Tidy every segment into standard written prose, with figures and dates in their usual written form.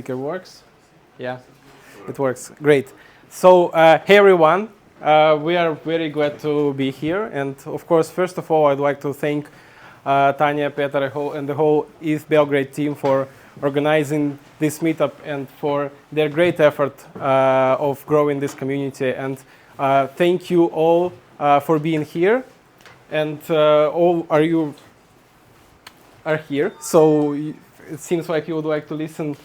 Speaker works? Yeah, it works. Great. So, hey everyone. We are very glad to be here. And of course, first of all, I'd like to thank Tanya, Petar, and the whole ETH Belgrade team for organizing this meetup and for their great effort of growing this community. And thank you all for being here. And all you are here. So it seems like you would like to listen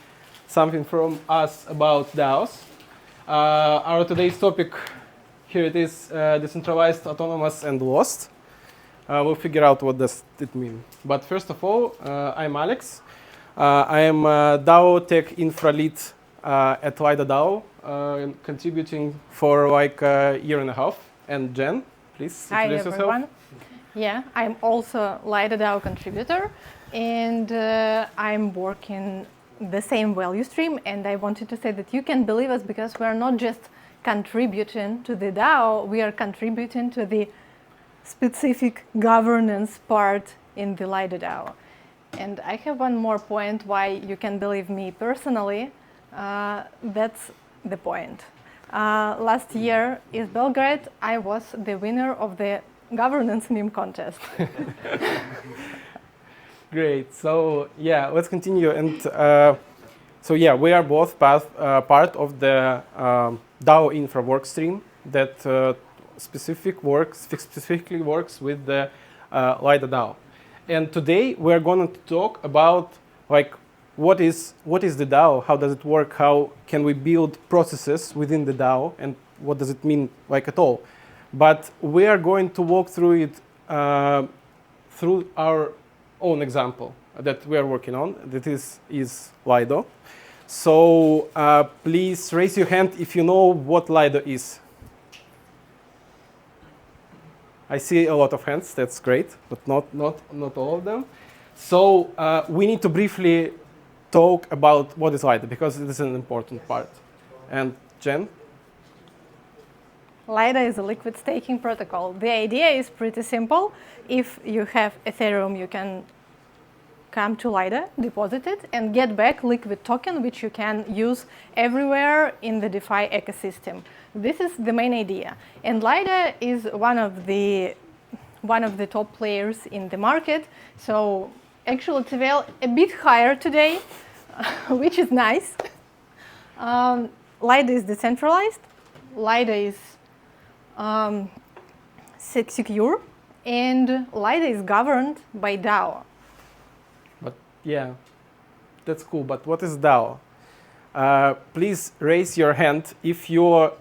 something from us about DAOs. Our today's topic, here it is, decentralized, autonomous, and lost. We'll figure out what does it mean. But first of all, I'm Alex. I am DAO Tech Infra Lead at Lido DAO, contributing for like a year and a half. And Jen, please introduce yourself. Hi everyone. Yeah, I'm also Lido DAO contributor, and I'm working the same value stream. And I wanted to say that you can believe us because we're not just contributing to the DAO, we are contributing to the specific governance part in the Lido DAO. And I have one more point why you can believe me personally. That's the point. Last year in Belgrade, I was the winner of the governance meme contest. Great. So yeah, let's continue. And so yeah, we are both part of the DAO infra work stream that specifically works with the Lido DAO. And today we're going to talk about like what is the DAO, how does it work, how can we build processes within the DAO, and what does it mean like at all. But we are going to walk through it through our own example that we are working on. That is Lido. So please raise your hand if you know what Lido is. I see a lot of hands. That's great, but not all of them. So we need to briefly talk about what is Lido because it is an important part. And Jen? Lido is a liquid staking protocol. The idea is pretty simple. If you have Ethereum, you can come to Lido, deposit it, and get back liquid token, which you can use everywhere in the DeFi ecosystem. This is the main idea. And Lido is one of the top players in the market. So actually, it's a bit higher today, which is nice. Lido is decentralized. Lido is secure, and Lido is governed by DAO. But yeah, that's cool. But what is DAO? Please raise your hand if you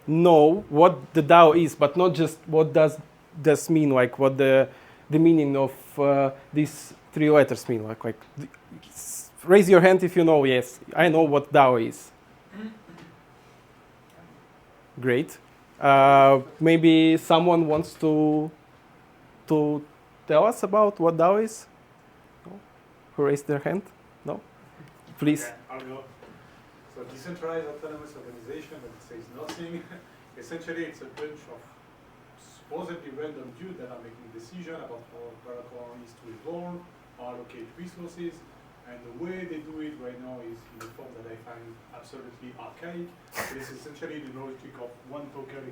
know what the DAO is, but not just what does this mean, like what the meaning of these three letters mean. Like raise your hand if you know. Yes, I know what DAO is. Great. Maybe someone wants to tell us about what DAO is? No? Who raised their hand? No? Please. Okay, I'll go. So decentralized autonomous organization, that says nothing. Essentially, it's a bunch of supposedly random dudes that are making decisions about how a protocol is to evolve, or allocate resources. And the way they do it right now is in the form that I find absolutely archaic. It's essentially the logic of one token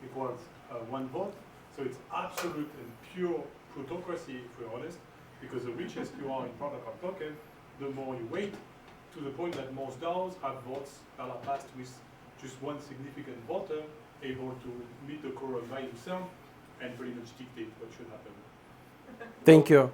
equals one vote. So it's absolute and pure plutocracy, if we're honest, because the richest you are in protocol token, the more you wait, to the point that most DAOs have votes that are passed with just one significant voter, able to meet the quorum by himself and pretty much dictate what should happen. Thank you.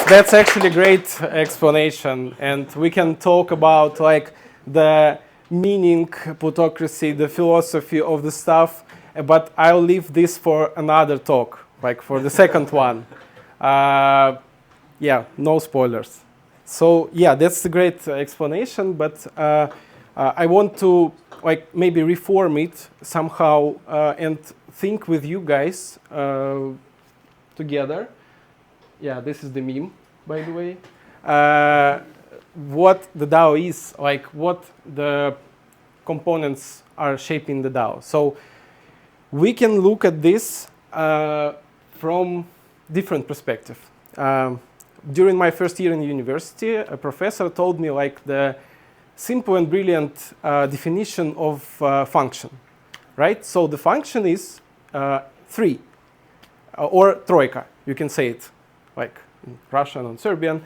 That's actually a great explanation, and we can talk about like the meaning, plutocracy, the philosophy of the stuff, but I'll leave this for another talk, like for the second one. Yeah, no spoilers. So yeah, that's a great explanation, but I want to like maybe reform it somehow and think with you guys together. Yeah, this is the meme, by the way. What the DAO is, like what the components are shaping the DAO. So we can look at this from different perspectives. during my first year in university, a professor told me like the simple and brilliant definition of function, right? So the function is 3, or troika, you can say it like in Russian and Serbian.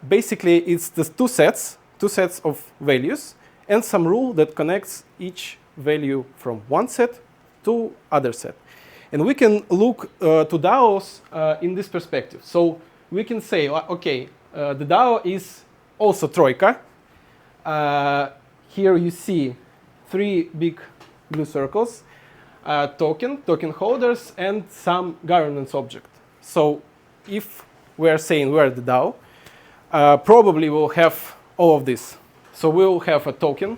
Basically, it's the two sets of values and some rule that connects each value from one set to other set. And we can look to DAOs in this perspective. So we can say, okay, the DAO is also troika. Here you see 3 big blue circles, token holders, and some governance object. So if we're saying we're the DAO, probably we'll have all of this. So we'll have a token,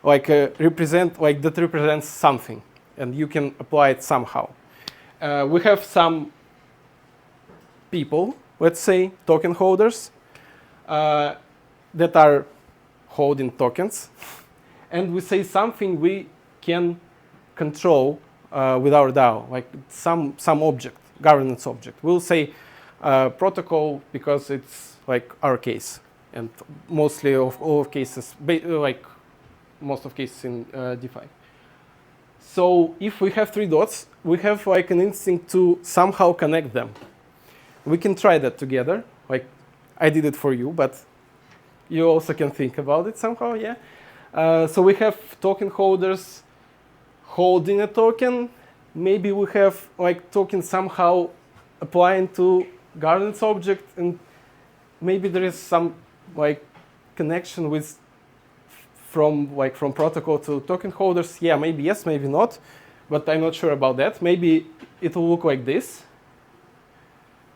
like that represents something, and you can apply it somehow. We have some people, let's say token holders, that are holding tokens, and we say something we can control with our DAO, like some object, governance object. We'll say protocol because it's like our case, and mostly of all of cases, like most of cases in DeFi. So if we have 3 dots, we have like an instinct to somehow connect them. We can try that together. Like I did it for you, but you also can think about it somehow, yeah? So we have token holders holding a token. Maybe we have like token somehow applying to governance object, and maybe there is some like connection with from protocol to token holders. Yeah, maybe yes, maybe not, but I'm not sure about that. Maybe it will look like this.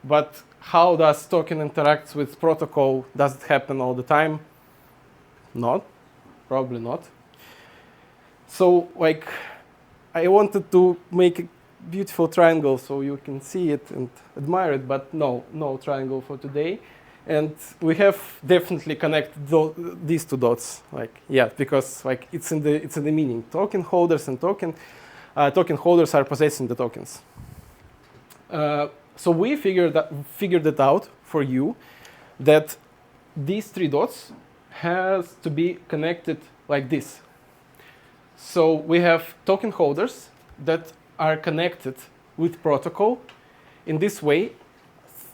But how does token interact with protocol? Does it happen all the time? Not, probably not. So like I wanted to make a beautiful triangle so you can see it and admire it, but no triangle for today. And we have definitely connected these 2 dots, like yeah, because like it's in the meaning. Token holders and token holders are possessing the tokens. So we figured it out for you that these 3 dots has to be connected like this. So we have token holders that are connected with protocol in this way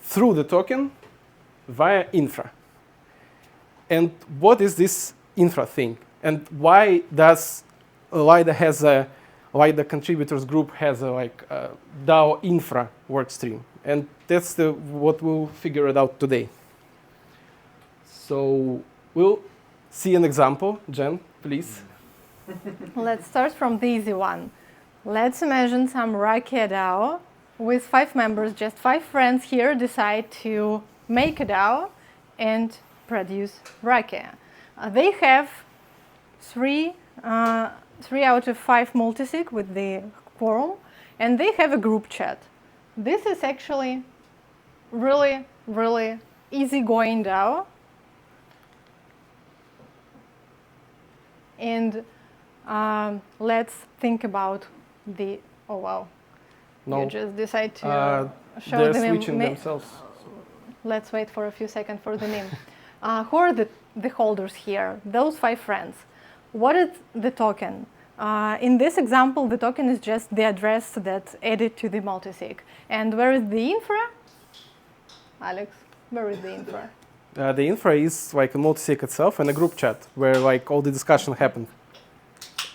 through the token via infra. And what is this infra thing? And why does Lido contributors group has a DAO infra workstream? And that's what we'll figure it out today. So we'll see an example. Jen, please. Let's start from the easy one. Let's imagine some Rakia DAO with 5 members, just 5 friends here decide to make a DAO and produce Rakia. They have 3 out of 5 multisig with the quorum, and they have a group chat. This is actually really, really easygoing DAO. And let's think about the, oh wow, No. you just decide to show they're the meme. switching themselves. Let's wait for a few seconds for the meme. Who are the holders here? Those 5 friends. What is the token? In this example, the token is just the address that's added to the multisig. And where is the infra? Alex, where is the infra? The infra is like a multisig itself and a group chat where like all the discussion happened.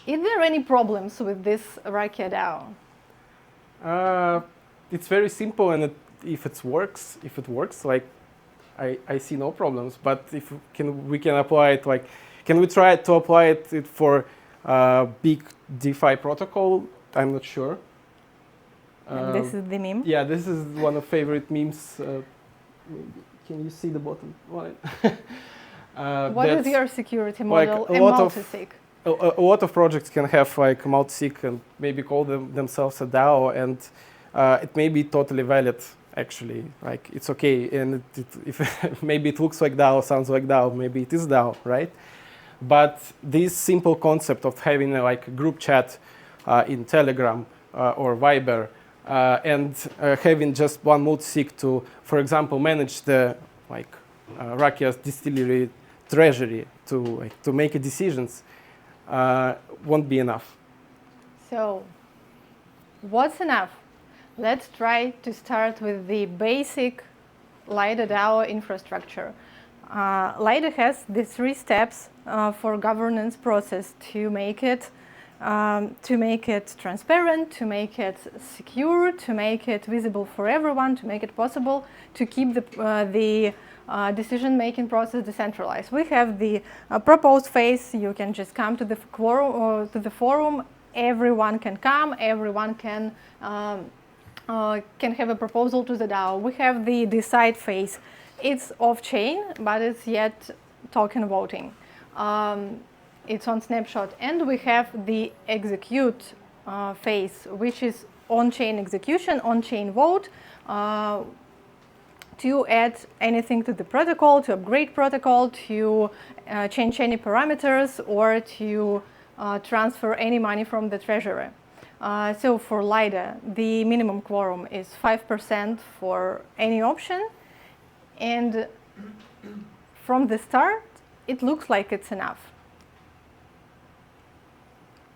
Is there any problems with this Rakia DAO? It's very simple, and if it works, like I see no problems. But if we can apply it, like can we try to apply it for big DeFi protocol? I'm not sure. And this is the meme? Yeah, this is one of favorite memes. Can you see the bottom line? What is your security model like in multisig? A lot of projects can have like multisig and maybe call themselves a DAO, and it may be totally valid. Actually, like it's okay, and if maybe it looks like DAO, sounds like DAO, maybe it is DAO, right? But this simple concept of having a group chat in Telegram or Viber and having just one multisig to, for example, manage the Rakia's distillery treasury to make decisions won't be enough. So, what's enough? Let's try to start with the basic Lido DAO infrastructure. Lido has the 3 steps for governance process to make it transparent, to make it secure, to make it visible for everyone, to make it possible to keep the decision-making process decentralized. We have the proposed phase. You can just come to the forum. Everyone can come. Everyone can have a proposal to the DAO. We have the decide phase. It's off-chain, but it's yet token voting. It's on snapshot. And we have the execute phase, which is on-chain execution, on-chain vote, to add anything to the protocol, to upgrade protocol, to change any parameters, or to transfer any money from the treasury. So for Lido, the minimum quorum is 5% for any option. And from the start, it looks like it's enough.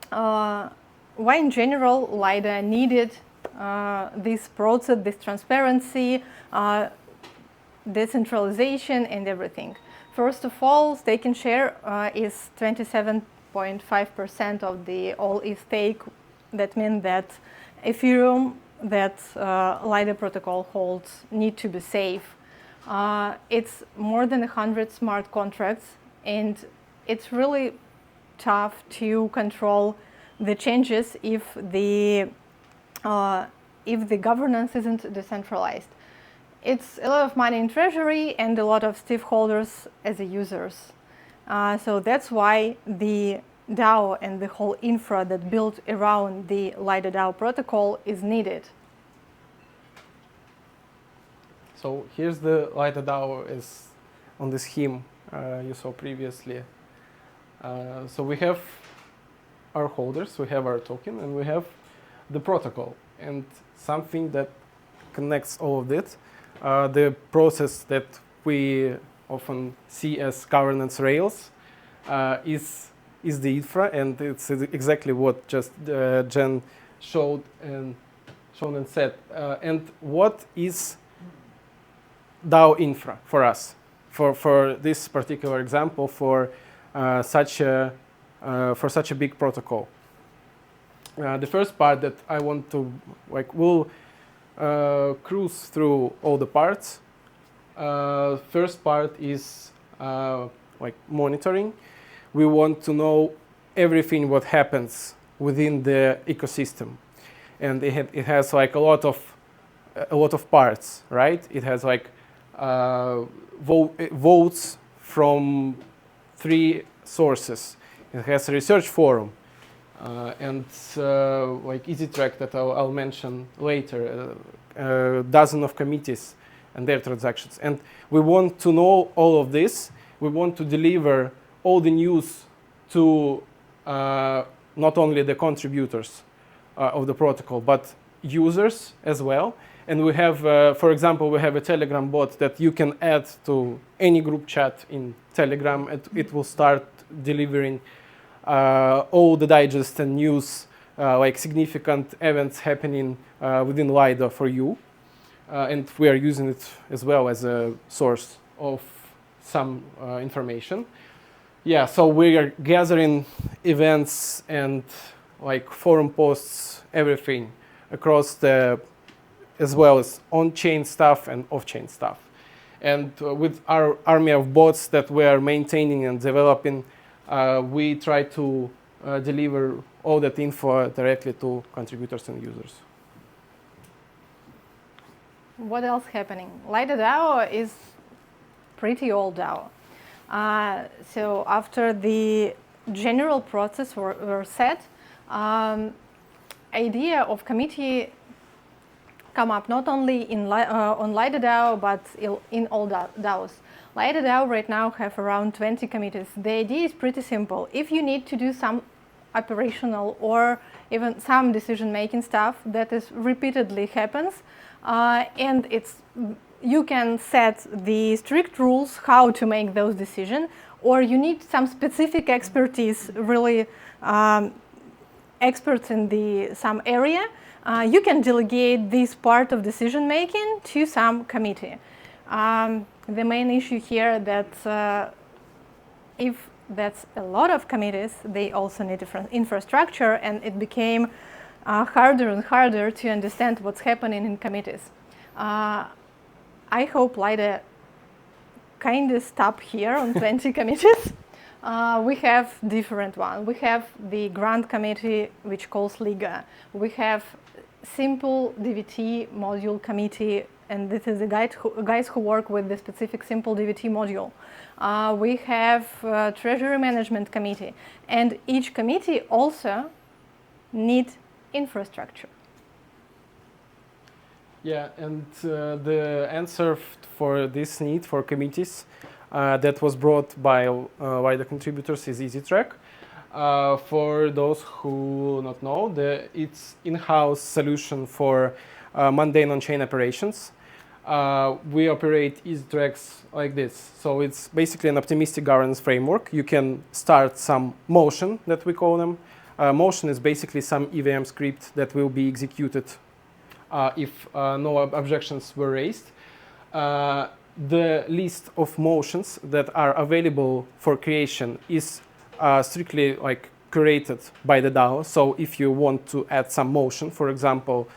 Why in general Lido needed this process, this transparency, decentralization and everything? First of all, stake and share is 27.5% of the all ETH stake. That means that Ethereum that Lido protocol holds need to be safe. It's more than 100 smart contracts, and it's really tough to control the changes if the governance isn't decentralized. It's a lot of money in treasury and a lot of stakeholders as users. So that's why the DAO and the whole infra that built around the Lido DAO protocol is needed. So here's the Lido DAO is on the scheme you saw previously. So we have our holders, we have our token, and we have the protocol. And something that connects all of it, the process that we often see as governance rails, is the infra, and it's exactly what just Jen showed and said. And what is DAO infra for us, for this particular example, for such a big protocol? The first part that I want to we'll cruise through all the parts. First part is monitoring. We want to know everything what happens within the ecosystem, and it has a lot of parts, right? It has votes from 3 sources. It has a research forum, and EasyTrack that I'll mention later, a dozen of committees and their transactions. And we want to know all of this. We want to deliver all the news to not only the contributors of the protocol, but users as well. And we have, for example, we have a Telegram bot that you can add to any group chat in Telegram. It will start delivering all the digest and news, significant events happening within Lido for you. And we are using it as well as a source of some information. Yeah, so we are gathering events and forum posts, everything across as well as on-chain stuff and off-chain stuff. And with our army of bots that we are maintaining and developing, we try to deliver all that info directly to contributors and users. What else happening? Lido DAO is pretty old DAO. So after the general process were set, idea of committee come up not only on Lido DAO, but in all DAOs. Lido DAO right now have around 20 committees. The idea is pretty simple. If you need to do some operational or even some decision-making stuff that is repeatedly happens, and you can set the strict rules how to make those decisions, or you need some specific expertise, really experts in some area. You can delegate this part of decision making to some committee. The main issue here that if that's a lot of committees, they also need different infrastructure, and it became harder and harder to understand what's happening in committees. I hope Lido kind of stop here on 20 committees. We have different ones. We have the grant committee, which calls Liga. We have simple DVT module committee, and this is the guys who work with the specific simple DVT module. We have treasury management committee, and each committee also needs infrastructure. Yeah, and the answer for this need for committees that was brought by the contributors is EasyTrack. For those who not know, it's in-house solution for mundane on-chain operations. We operate EasyTracks like this. So it's basically an optimistic governance framework. You can start some motion, that we call them. Motion is basically some EVM script that will be executed if no objections were raised. The list of motions that are available for creation is strictly like curated by the DAO. So if you want to add some motion, for example,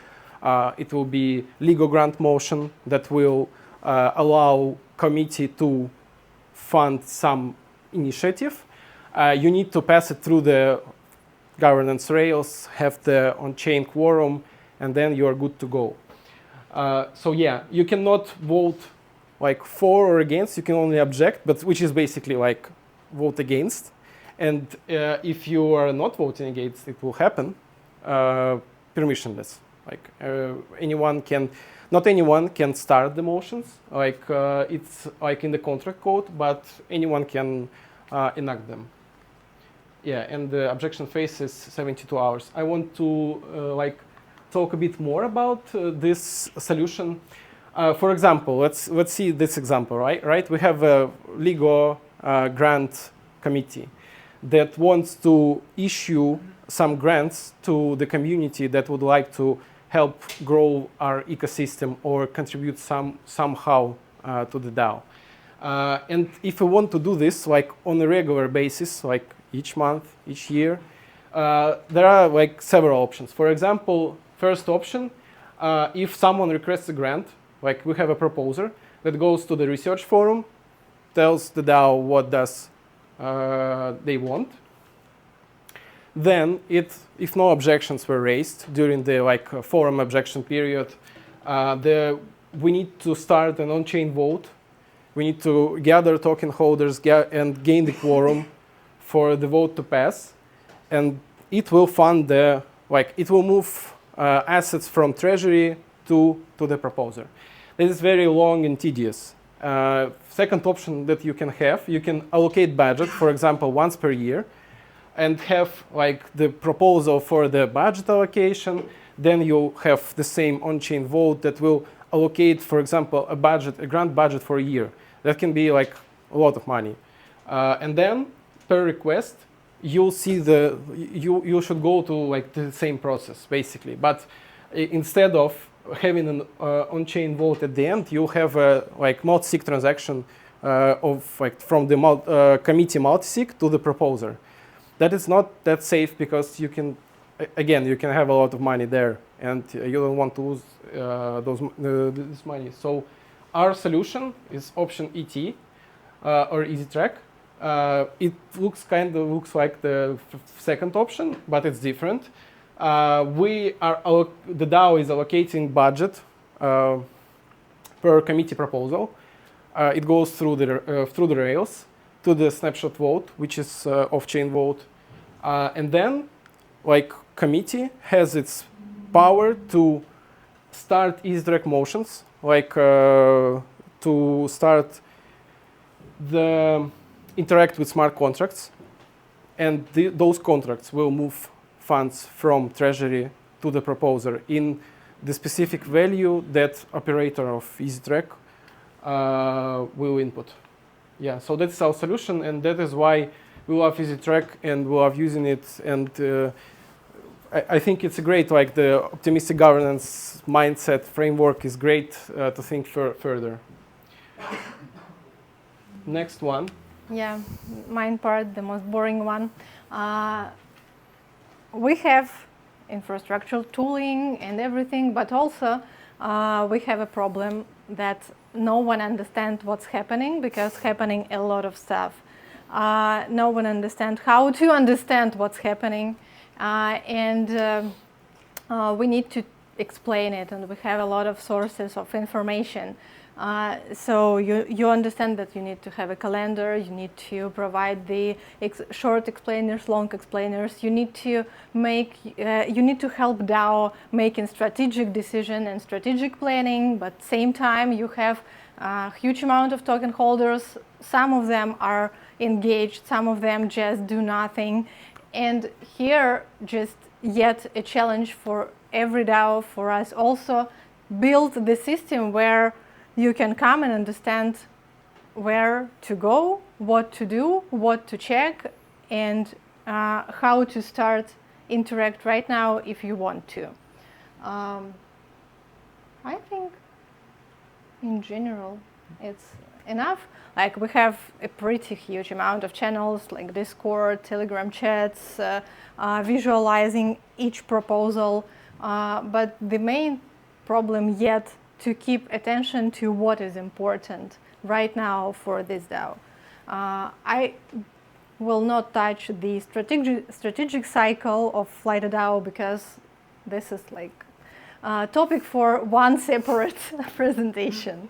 it will be legal grant motion that will allow committee to fund some initiative. You need to pass it through the governance rails, have the on-chain quorum, and then you are good to go. So yeah, you cannot vote like for or against, you can only object, but which is basically like vote against. And if you are not voting against, it will happen permissionless. Like not anyone can start the motions. Like it's like in the contract code, but anyone can enact them. Yeah, and the objection phase is 72 hours. I want to talk a bit more about this solution. For example, let's see this example, right? We have a legal grant committee that wants to issue some grants to the community that would like to help grow our ecosystem or contribute somehow to the DAO. And if we want to do this like on a regular basis, like each month, each year, there are like several options. For example, first option, if someone requests a grant, like we have a proposer that goes to the research forum, tells the DAO what does they want. Then, if no objections were raised during the forum objection period, we need to start an on-chain vote. We need to gather token holders and gain the quorum for the vote to pass, and it will fund it will move assets from treasury to the proposer. This is very long and tedious. Second option that you can allocate budget, for example, once per year, and have the proposal for the budget allocation. Then you have the same on-chain vote that will allocate, for example, a grant budget for a year. That can be a lot of money. And then per request, you'll see you should go to the same process basically. But instead of having an on-chain vote at the end, you have a multi-sig transaction from the committee multi-sig to the proposer. That is not that safe because you can have a lot of money there, and you don't want to lose this money. So our solution is option ET or EasyTrack. It looks like the second option, but it's different. The DAO is allocating budget per committee proposal. It goes through the rails to the snapshot vote, which is off-chain vote, and then committee has its power to start EasyTrack motions, to start interact with smart contracts, and those contracts will move funds from treasury to the proposer in the specific value that operator of EasyTrack will input. Yeah, so that's our solution, and that is why we love EasyTrack and we love using it. And I think it's a great, like the optimistic governance mindset framework is great to think further. Next one. Yeah, mine part, the most boring one. We have infrastructural tooling and everything, but also we have a problem that no one understands what's happening, because happening a lot of stuff. No one understands how to understand what's happening, and we need to explain it, and we have a lot of sources of information. So you understand that you need to have a calendar, you need to provide the short explainers, long explainers, you need to help DAO making strategic decision and strategic planning, but same time you have a huge amount of token holders. Some of them are engaged, some of them just do nothing. And here just yet a challenge for every DAO, for us also, build the system where you can come and understand where to go, what to do, what to check, and how to start interact right now if you want to. I think in general it's enough. Like, we have a pretty huge amount of channels like Discord, Telegram chats, visualizing each proposal, but the main problem yet to keep attention to what is important right now for this DAO. I will not touch the strategic cycle of Lido DAO, because this is like a topic for one separate presentation.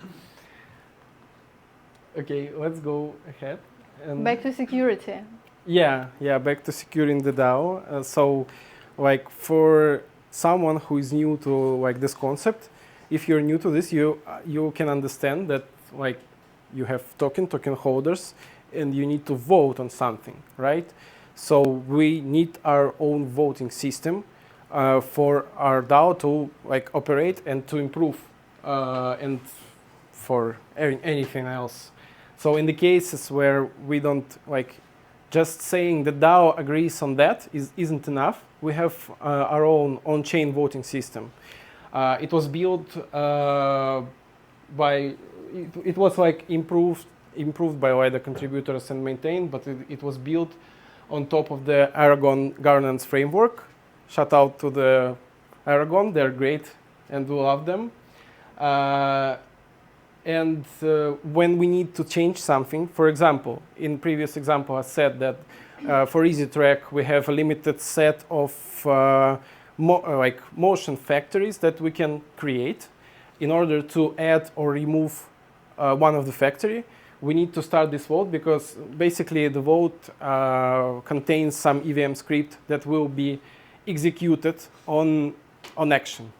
Okay, let's go ahead. And Back to security. Yeah, back to securing the DAO. So, like, for someone who is new to like this concept, if you're new to this, you can understand that, like, you have token holders and you need to vote on something, right? So we need our own voting system for our DAO to like operate and to improve, and for anything else. So in the cases where we don't, like, just saying the DAO agrees on that isn't enough, we have our own on-chain voting system. It was built it was like improved by Lido contributors and maintained, but it was built on top of the Aragon governance framework. Shout out to the Aragon, they're great and we love them. And when we need to change something, for example, in previous example I said that for EasyTrack we have a limited set of motion factories that we can create. In order to add or remove one of the factory, we need to start this vote, because basically the vote contains some EVM script that will be executed on action.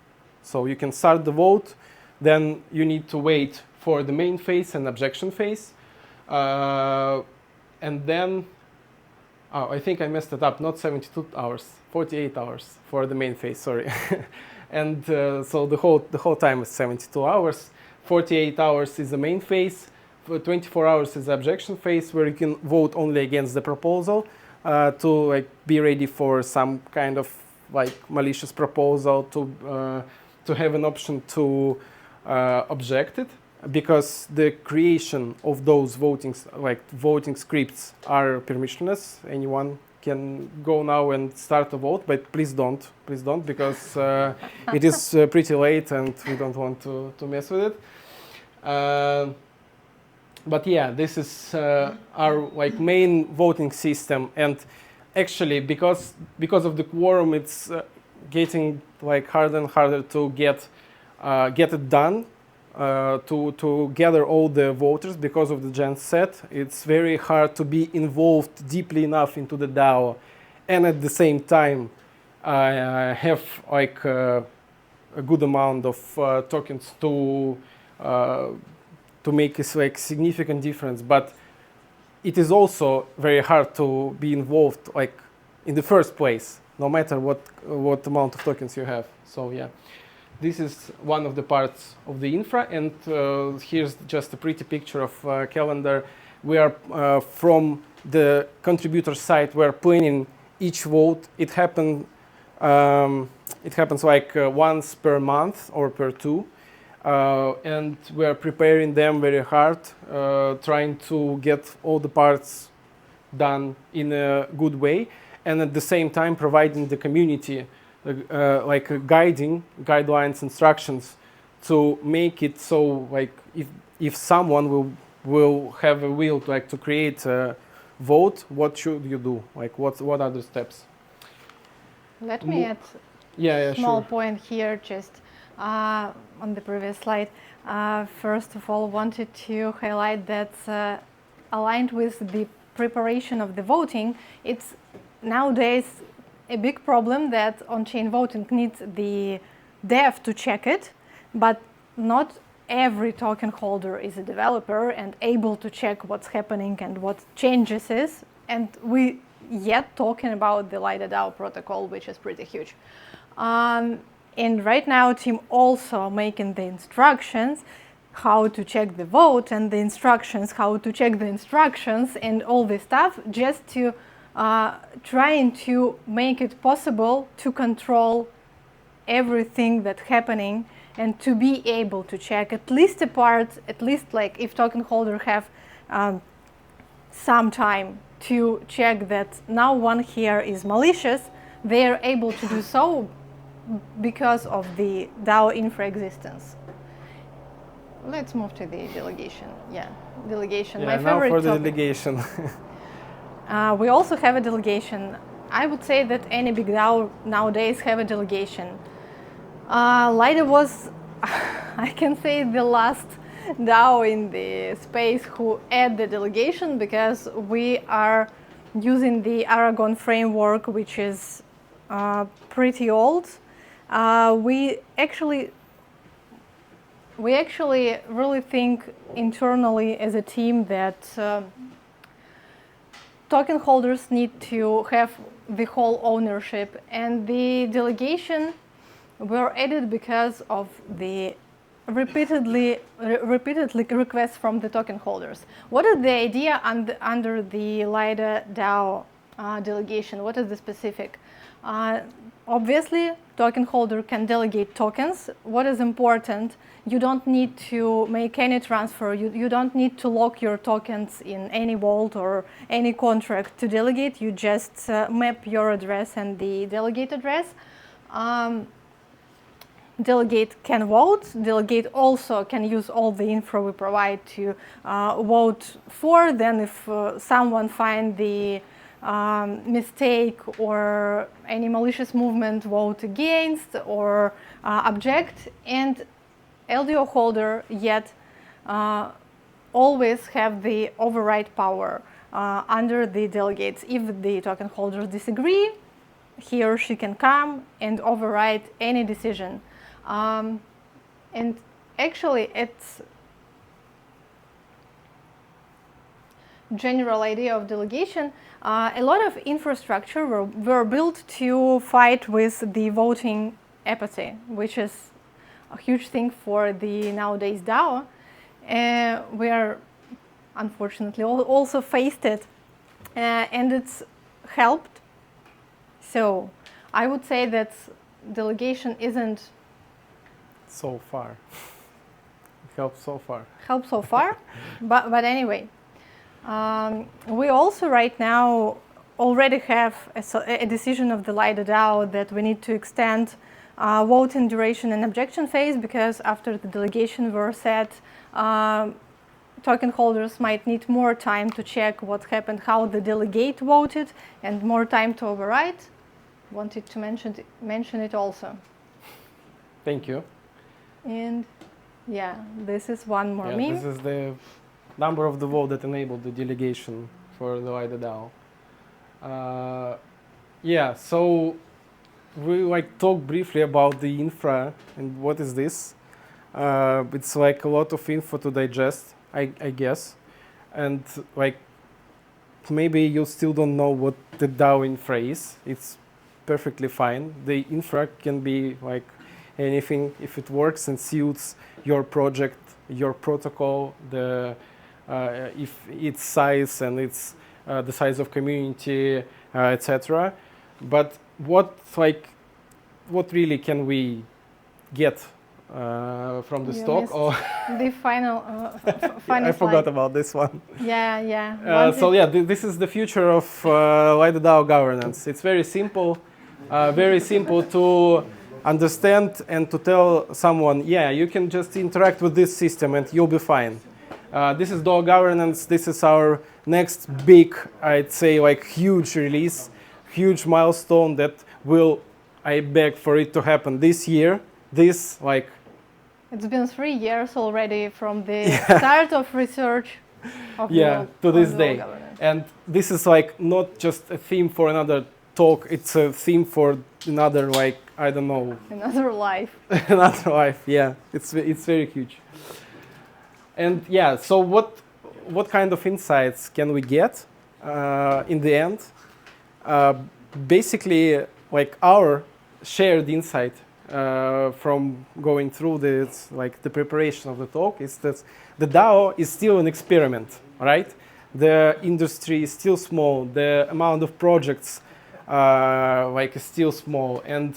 So you can start the vote, then you need to wait for the main phase and objection phase, and then I think I messed it up, not 72 hours, 48 hours for the main phase, sorry. And so the whole time is 72 hours. 48 hours is the main phase. 24 hours is the objection phase, where you can vote only against the proposal to like be ready for some kind of like malicious proposal, to have an option to object it, because the creation of those voting scripts are permissionless. Anyone can go now and start a vote, but please don't, because it is pretty late and we don't want to mess with it. But yeah, this is our like main voting system, and actually because of the quorum, it's getting like harder and harder to get it done. To gather all the voters because of the gen set. It's very hard to be involved deeply enough into the DAO, and at the same time have like a good amount of tokens to make a like significant difference. But it is also very hard to be involved, like in the first place, no matter what amount of tokens you have. So yeah, this is one of the parts of the infra, and here's just a pretty picture of calendar. We are from the contributor side. We're planning each vote. It happens like once per month or per two. And we are preparing them very hard, trying to get all the parts done in a good way, and at the same time providing the community like guidelines, instructions to make it so like if someone will have a will to create a vote, what should you do? Like what are the steps? Let me add a small point here, just on the previous slide. First of all, wanted to highlight that aligned with the preparation of the voting, it's nowadays a big problem that on-chain voting needs the dev to check it, but not every token holder is a developer and able to check what's happening and what changes is. And we yet talking about the Lido DAO protocol, which is pretty huge. And right now, team also making the instructions how to check the vote and the instructions how to check the instructions and all this stuff, just to trying to make it possible to control everything that's happening and to be able to check at least a part, at least like if token holder have some time to check that now one here is malicious, they are able to do so because of the DAO infra existence. Let's move to the delegation. Yeah, delegation. Yeah, my now favorite for the topic. delegation. We also have a delegation. I would say that any big DAO nowadays have a delegation. Lido was, I can say, the last DAO in the space who add the delegation, because we are using the Aragon framework, which is pretty old. We actually really think internally as a team that token holders need to have the whole ownership, and the delegation were added because of the repeatedly requests from the token holders. What is the idea under the Lido DAO delegation? What is the specific? Obviously, token holder can delegate tokens. What is important, you don't need to make any transfer. You don't need to lock your tokens in any vault or any contract to delegate. You just map your address and the delegate address. Delegate can vote. Delegate also can use all the info we provide to vote for. Then if someone finds the mistake or any malicious movement, vote against or object. And LDO holder yet always have the override power under the delegates. If the token holders disagree, he or she can come and override any decision. And actually, it's general idea of delegation. A lot of infrastructure were built to fight with the voting apathy, which is a huge thing for the nowadays DAO. We are unfortunately also faced it, and it's helped. So I would say that delegation isn't so far. Helps so far. Helps so far, but anyway. We also right now already have a decision of the Lido DAO that we need to extend voting duration and objection phase, because after the delegation were set, token holders might need more time to check what happened, how the delegate voted, and more time to override. Wanted to mention it also. Thank you. And yeah, this is one more meme. This is the number of the vote that enabled the delegation for the Lido DAO. So we talk briefly about the infra and what is this. It's like a lot of info to digest, I guess, and maybe you still don't know what the DAO infra is. It's perfectly fine. The infra can be like anything if it works and suits your project, your protocol, if its size and its the size of community, etc. But what really can we get from the You stock? missed Or the final I forgot slide. about this one. Yeah. So yeah, this is the future of Lido DAO governance. It's very simple to understand and to tell someone, yeah, you can just interact with this system and you'll be fine. This is DAO governance. This is our next big, I'd say, like huge release, huge milestone that will, I beg for it to happen this year. It's been 3 years already from the start of research of to this day. governance. And this is like not just a theme for another talk, it's a theme for another, like, I don't know. Another life. Another life, yeah. It's very huge. And yeah, so what kind of insights can we get in the end? Basically, like our shared insight from going through this, like the preparation of the talk, is that the DAO is still an experiment, right? The industry is still small. The amount of projects is still small, and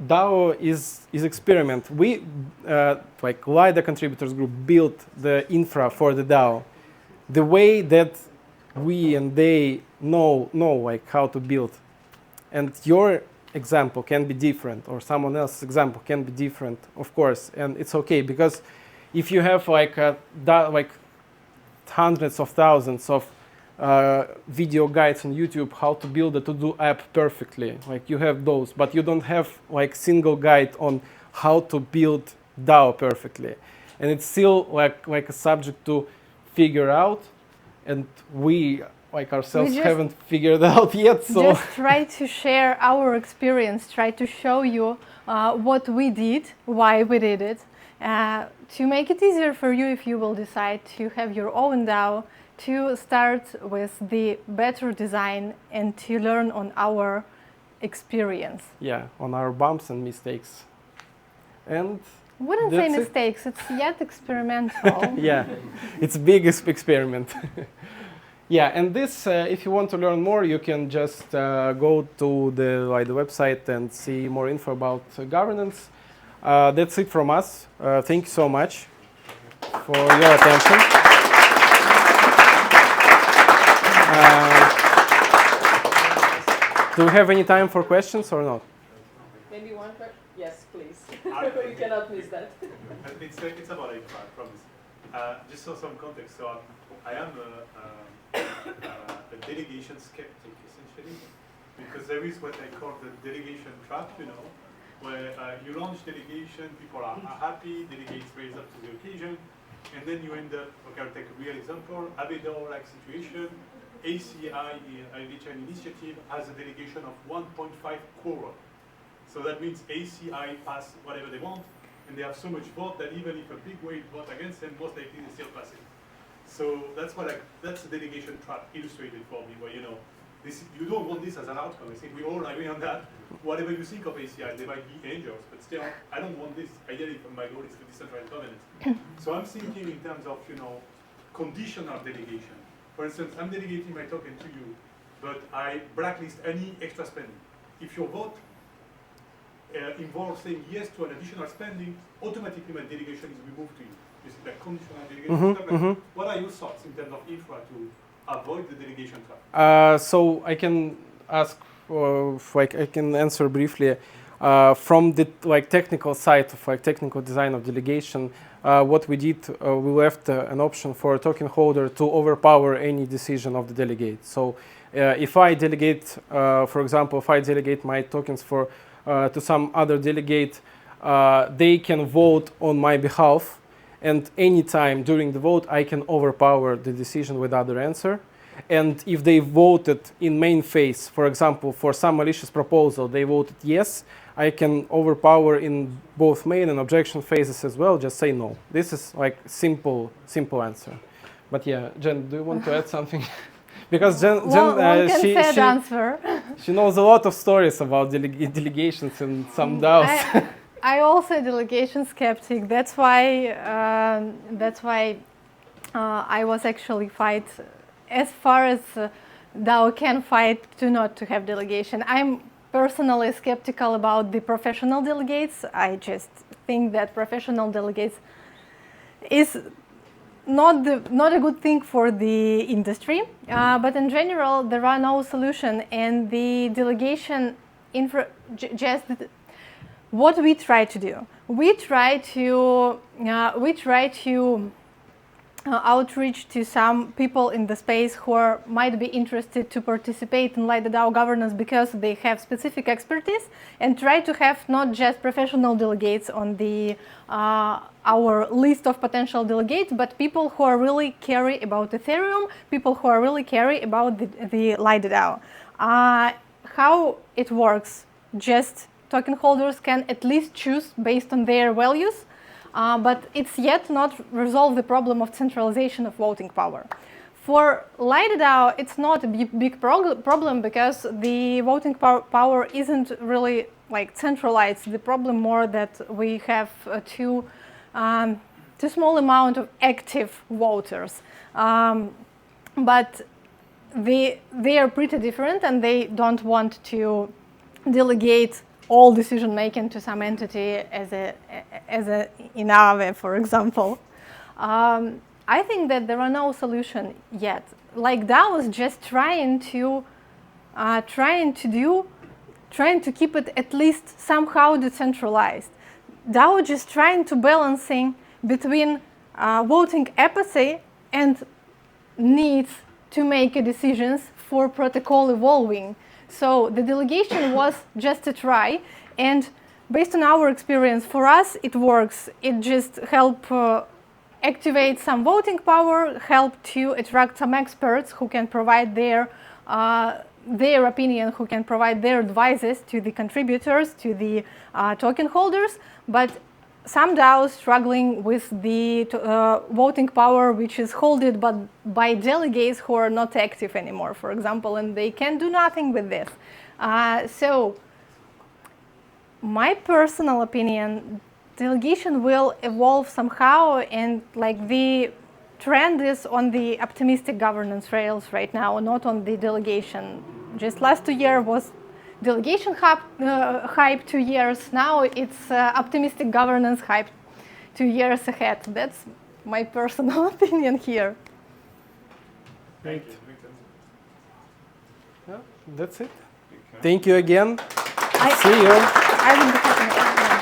DAO is experiment. We Lido contributors group built the infra for the DAO. The way that we and they know like how to build, and your example can be different, or someone else's example can be different, of course, and it's okay, because if you have like hundreds of thousands of video guides on YouTube how to build a to-do app perfectly, like you have those, but you don't have like single guide on how to build DAO perfectly, and it's still like a subject to figure out, and we ourselves haven't figured out yet. So just try to share our experience, try to show you what we did, why we did it, to make it easier for you if you will decide to have your own DAO, to start with the better design and to learn on our experience. Yeah, on our bumps and mistakes. And wouldn't say mistakes, it's yet experimental. Yeah, it's biggest experiment. Yeah, and this, if you want to learn more, you can just go to the Lido website and see more info about governance. That's it from us. Thank you so much for your attention. Do we have any time for questions or not? Maybe one question? Yes, please. We cannot miss that. It's about a promise. Just for some context, so I am a delegation skeptic, essentially, because there is what I call the delegation trap, where you launch delegation, people are happy, delegates raise up to the occasion, and then you end up, I'll take a real example, Avedor-like situation, ACI, an initiative, has a delegation of 1.5 quorum. So that means ACI pass whatever they want, and they have so much vote that even if a big weight vote against them, most likely they still pass it. So that's the delegation trap illustrated for me, where you don't want this as an outcome. I think we all agree on that. Whatever you think of ACI, they might be angels, but still, I don't want this. Ideally, my goal is to decentralize governance. So I'm thinking in terms of conditional delegation. For instance, I'm delegating my token to you, but I blacklist any extra spending. If your vote involves saying yes to an additional spending, automatically my delegation is removed to you. This is like conditional delegation. What are your thoughts in terms of infra to avoid the delegation trap? So I can ask, I can answer briefly. From the technical side of technical design of delegation, what we did, we left an option for a token holder to overpower any decision of the delegate. So if I delegate, for example, if I delegate my tokens to some other delegate, they can vote on my behalf, and anytime during the vote, I can overpower the decision with other answer. And if they voted in main phase, for example, for some malicious proposal, they voted yes, I can overpower in both main and objection phases as well, just say no. This is simple answer. But yeah, Jen, do you want to add something? because One can answer. she knows a lot of stories about delegations in some DAOs. I also a delegation skeptic. That's why I was actually fight as far as DAO can fight to not to have delegation. I'm personally skeptical about the professional delegates. I just think that professional delegates is not a good thing for the industry. But in general, there are no solution, and the delegation just what we try to do. We try to outreach to some people in the space who might be interested to participate in Lido DAO governance because they have specific expertise, and try to have not just professional delegates on the our list of potential delegates, but people who are really care about Ethereum, people who are really care about the Lido DAO. How it works? Just token holders can at least choose based on their values. But it's yet not resolved the problem of centralization of voting power. For Lido DAO, it's not a big problem because the voting power isn't really like centralized. The problem more that we have too small amount of active voters. But they are pretty different, and they don't want to delegate all decision making to some entity as a in Aave, for example. I think that there are no solution yet. Like DAOs just trying to keep it at least somehow decentralized. DAO just trying to balancing between voting apathy and needs to make decisions for protocol evolving. So the delegation was just a try, and based on our experience, for us it works. It just help activate some voting power, help to attract some experts who can provide their opinion, who can provide their advices to the contributors, to the token holders. But some DAOs struggling with the voting power, which is held but by delegates who are not active anymore, for example, and they can do nothing with this. So, my personal opinion, delegation will evolve somehow, and like the trend is on the optimistic governance rails right now, not on the delegation. Just last 2 years was delegation hype 2 years. Now it's optimistic governance hype 2 years ahead. That's my personal opinion here. Great. Yeah, that's it. Thank you again. See you. I will be happy.